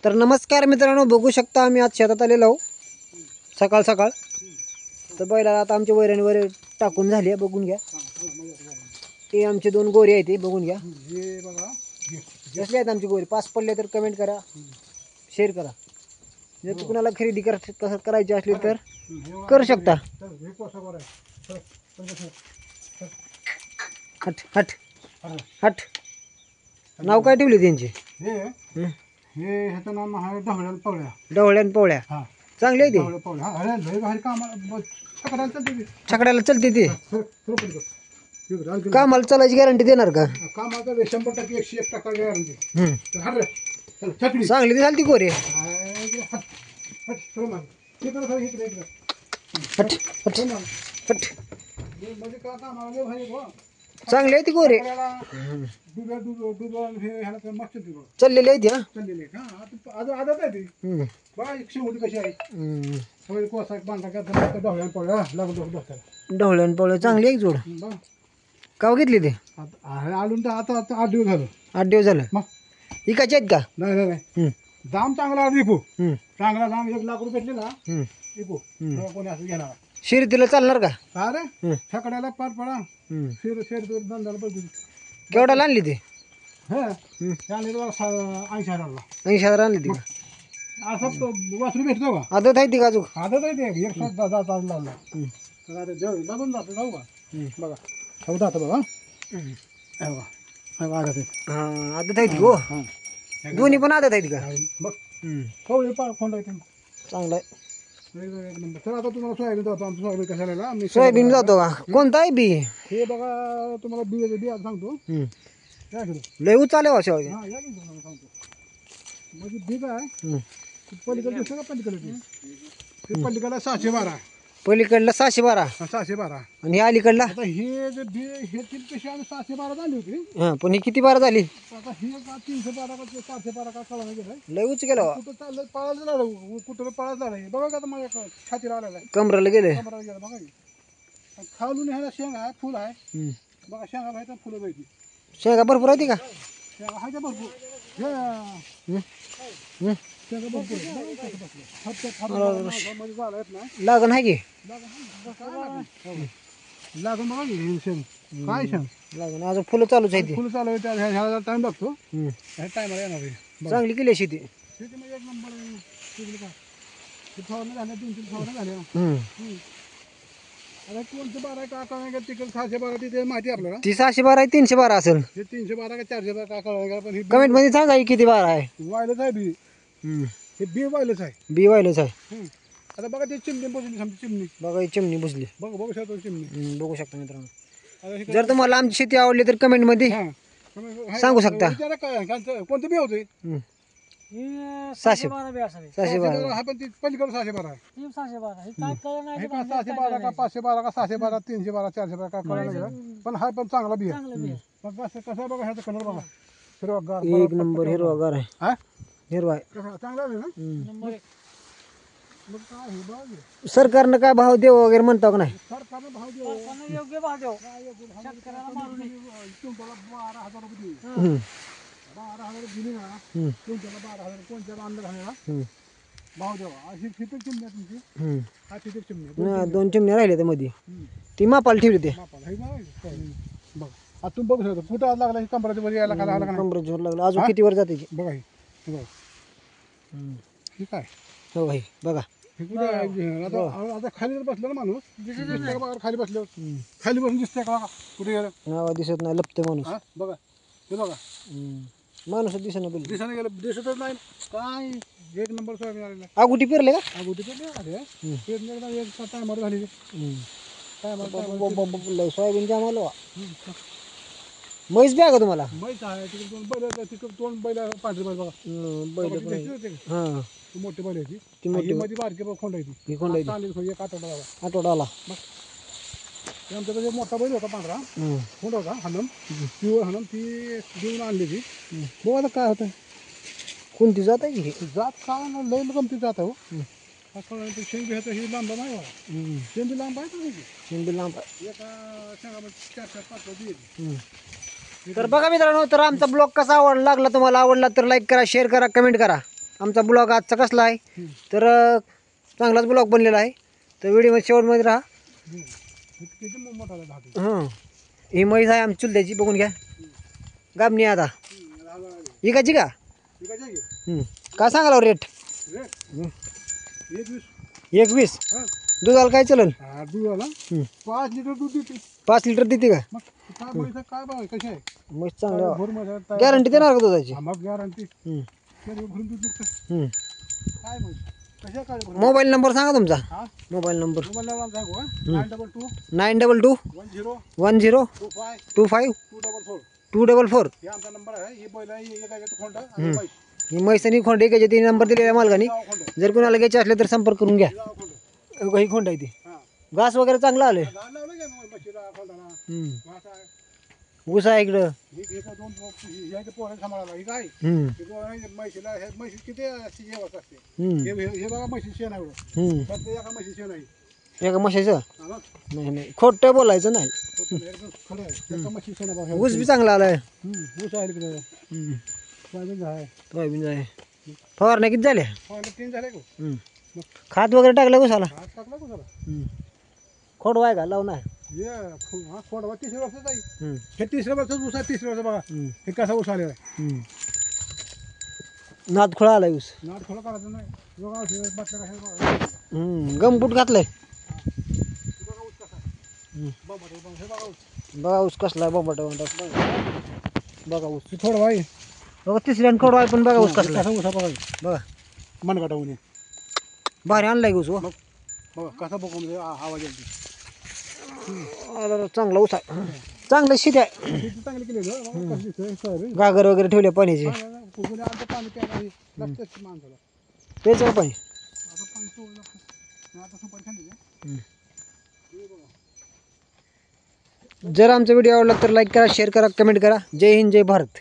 तर नमस्कार मित्रांनो, बघू शकता आम्ही आज शेतात आलेलो आहोत सकाळ सकाळ. तर बैलाला आता आमच्या वैरणवर टाकून झाली आहे, बघून घ्या. ते आमचे 2 गोरे आहेत, ते बघून घ्या. हे बघा कसले आहेत आमचे गोरे. 5 पडले तर कमेंट करा, शेअर करा. जर तुम्हाला खरेदी करायची असली तर करू शकता. हे कसं करायचं. हट हट हट. नाव काय ठेवले त्यांचे? हे ह्याचं नाव आहे ढवळ्यान पवळ्या. ढवळ्यान पोळ्या. हा चांगले आहे ते. ढवळ्या पवळ्या. हा अरे लय भारी कामाला छकड्याला चालते. छकड्याला चलते ते. कामाचा कामाला चालायची गॅरंटी देणार का? 100% 101% गॅरंटी. तर हट रे. चल छकडी चांगली ती झाली ती गोरे. हट हट चल मग. इकडे हट हट हट. म्हणजे का कामाला लय भारी हो. चांगली आहे ती गोरे. चाललेली आहे ती. हा आदत आहे ती. बघा शेवटी कशी आहे. कोसा बांधा का ढवळ्यान पवळ्या लागून डोक्याला. ढवळ्यान पोळ्या चांगली आहे जोड. का घेतली ते? आलून तर आता 8 दिवस झालं. 8 दिवस झालं. मग इकायचे आहेत का? नाही दाम चांगला विकू. हम्म. चांगला दाम 1 लाख रुपये घेतले ना हम्म. विकू. कोणी असं घेणार शिर्तीला चालणार का? अरे छकड्याला पार पडा. हम्म. शेर धंद्याला बघू. केवढ्याला आणली ती? हे त्याने 80,000ला 80,000 आणली ती का? असं वासरू भेटतो का? आदत आहे ती का अजून? आदत आहे ते 110 तास लावला. बघून जातो जाऊ का. बघा हो जातं बघा. बघा आदत आहे. हा आदत आहे ती हो. दोन्ही पण आदत आहेत का? बघ कवळी पाळ खोंड आहे ते. चांगला आहे. एक नंबर. तर आता तुम्हाला सोयाबीन जातो. आमचं सोयाबीन कशाला आम्ही सोयाबीन जातो का? कोणता आहे बी? हे बघा तुम्हाला बिया सांगतो. या इकडे. लय उचाले हो सोयाबीन. हा या की तुम्हाला सांगतो. म्हणजे बीज आहे. पलीकडे दिसतं का पलीकडे? ते पलीकडे 612. पलीकडला 612 612. आणि अलीकडला? आता हे जे बी हे 3 पेशी आम्ही 612 आणली होती. हा पण ही किती बारा झाली? आता हे का 312 का 712 का कळा गेलाय. लय उच गेला हो. कुठं चाललं पळायला झालं. कुठं पळायला झालं. बघा का आता माझ्या छातीला आलेला आहे. कमराला गेले. कमराला गेला बघा की. खालून ह्याला शेंग आहे, फुल आहे. बघा शेंगा बाहेर फुलं जायची. शेंगा भरपूर आहे ती का? शेंगा आहे का भरपूर. शेंगा भरपूर मध्ये झालं येत नाही. लागण आहे की? लागून बघा की शेंग. काय शेंग लागण अजून फुलं चालूच आहे ती. फुलं चालू आहे. ह्याला टाइम लागतो. ह्या टायमाला येणार आहे. चांगली केली शेती. शेतीमध्ये 1 नंबर का. फवारणी झाल्या 2-3 फवारणी झाल्या. आता कोणतं 12 का कळणार तिकडे 612 तिथे माहिती आपल्याला. ती 612 आहे 312 असेल. हे 312 का 412 का कळणार. पण ही कमेंट मध्ये सांगा ही किती बारा आहे. वायलच आहे बी. हे बी वायलच आहे. बी वायलच आहे. आता बघा ते चिमणी बसली समजा चिमणी. बघा ही चिमणी बुजली. बघू शकतो चिमणी. बघू शकता मित्रांनो. आता हे जर तुम्हाला आमची शेती आवडली तर कमेंट मध्ये सांगू शकता. विचारा काय कोणतं बी होते. 612 हा पण ती पलीकडे 612 आहे. हे का 612 का 512 का 612 312 412 का कळणार. पण हा पण चांगला बी आहे. पण कसं बघा ह्याचा कलर बघा. हिरवागार एक नंबर हिरवागार आहे. हा हिरवा आहे. चांगला आहे ना. मग काय हे बघ सरकारनं काय भाव देव वगैरे म्हणतो का नाही? सरकारनं भाव देऊ. योग्य भाव देऊ. शेतकऱ्याला मारून तुम्हाला 12,000 रुपये देऊ. 12,000 दिली ना. तुमच्याला 12,000 कोणत्या अंदर घालायला भाव द्यावा. अशी तिथे चिमणी आहे तुमची. हा तिथे चिमणी 2 चिमण्या राहिल्या त्या मध्ये. ती मापाला ठेवली ते. मापाला हे बघ. आता तुम्ही बघू शकता कुठं आज लागला. कमराच्या वर यायला खाला आला का नाही. कमरेत जोर लागला. अजून किती वर जाते? बघा हे बघा. ठीक आहे. हो भाई बघा. हे कुठे आता खाली जर बसला ना माणूस दिसतंय का बघा. खाली बसल्यावर खाली बसून दिसतंय का बघा. कुठे गेलं नावा दिसत नाही, लपते माणूस. हा बघा हे बघा. माणूस दिसत नाही. दिसायला गेलं दिसतच नाही. काय 1 नंबर सोयाबीन आलेला. आगुटी पेरले का? अगोदर पेरले एक टायमार झाली. सोयाबीन जाम आलो. म्हैस बी आहे का तुम्हाला? म्हैस आहे तिकडे 2 बैल पांढरे बैल बघा. बैल हा मोठे बैल आहे. ती मोठी मध्ये बारके खोंड आहे. ही कोण आहे? एक आठवडा झाला. आठवडा आला. आमच्याकडे एक मोठा बैल होता पांढरा खोंड होता. हनम प्युअर हनम ती घेऊन आणली ती. बघ आता काय होतं. कोणती जात आहे की? जात काय ना लई गमती जात आहे हो. शेंग ह्याचं ही लांब नाही बघा. शेंग बी लांब आहे का शेंबी लांब आहे. एका शेंगामध्ये 4-5 बी. तर बघा मित्रांनो, तर आमचा ब्लॉग कसा आवडला लागला तुम्हाला आवडला तर लाईक करा, शेअर करा, कमेंट करा. आमचा ब्लॉग आजचा कसला आहे तर चांगलाच ब्लॉग बनलेला आहे. तर व्हिडिओ शेवटमध्ये राहा. किती मोठा झाला धाकटी. हां ही म्हैस आहे आमची चुलत्याची बघून घ्या. गाबणी आता इकाची का काय सांगाल रेट? 21 हा. दुधाला काय चलन? दुधाला 5 लिटर दूध देते. 5 लिटर देते का? मग काय म्हैस काय भाव आहे कशी आहे? म्हैस चांगलं भर म्हैस आहे, तयार गॅरंटी देणार का दुधाची? मग गॅरंटी हम्म. भरून दूध निघतं. हम्म. काय म्हैस कशा काय भरून? मोबाईल नंबर सांगा तुमचा. हा मोबाईल नंबर मोबाईल लावून सांगू 922 922 10 10 25 25 244 244. हे आमचा नंबर आहे. हे बैल आहे, हे काय खोंड आणि म्हैस. ही म्हैसनी खोंड एकाचे 3 नंबर दिलेला मालकानी. गाव खोंड जर कोणाला घ्यायचे असले तर संपर्क करून घ्या. गाव खोंड ही खोंड आहे ती. हा घास वगैरे चांगलं आलंय. गाव लावलं का मग म्हशीला खोंडाला घास आहे. ऊस आहे इकडं. हे का दोन ह्याचे पोरं सांभाळायला ही काय हम्म. हे दोन आहे, म्हशीला हे म्हशी किती जेवत असते. हम्म. हे बघा म्हशी शेण आहे एवढं. हम्म. फक्त एका म्हशी शेण आहे. एका म्हशीचं हा बघ. नाही नाही खोटं बोलायचं नाही. होतं एकदम खरं आहे. एका म्हशी शेण आहे बघा. ऊस बी चांगला आलाय. ऊस आहे इकडे. हम्म. सोयाबीन आहे. सोयाबीन आहे. फवारण्या किती झाल्या? फवारणी 3 झाले का? हम्म. खात वगैरे टाकलं ऊसाला? हात टाकला का झाला? खोड आहे का लावून आहे? हे हा खोडवा 30 वर्षाचा आहे. हम्म. हे 30 वर्षाचं ऊस आहे. 30 वर्ष बघा हम्म. हे कसा ऊस आलेला आहे. हम्म. नाद खोळा आलाय ऊस. नाट थोडं करायचं नाही. बघा औषध बाटल्या कशा बघा. गमबूट घातलंय. हे बघा ऊस कसा आहे. बंबाटे, हे बघा ऊस. बघा ऊस कसला आहे बॉम्बा बघा ऊस. हे थोडं आहे. बघा तिसऱ्या खोड आहे पण बघा ऊस कसला कसा ऊस आहे बघा. बघा मनगटावून भारी आणलाय ऊस हो. बघा कसा बघू म्हणजे आवाज येतो. चांगला ऊस आहे. चांगलं शेती आहे. किती चांगली केली आहे बघा. कशी दिसते सोयाबीन. गागर वगैरे ठेवले पाण्याची. कुठे आलं पाणी प्यायला आहे. लागतंच माणसाला. त्याचं पाणी. आता पाणी सोडलं लागतं. आता सुपारी खाल्ली आहे. हे बघा. जर आमचा व्हिडिओ आवडला तर लाईक करा, शेअर करा, कमेंट करा. जय हिंद, जय भारत.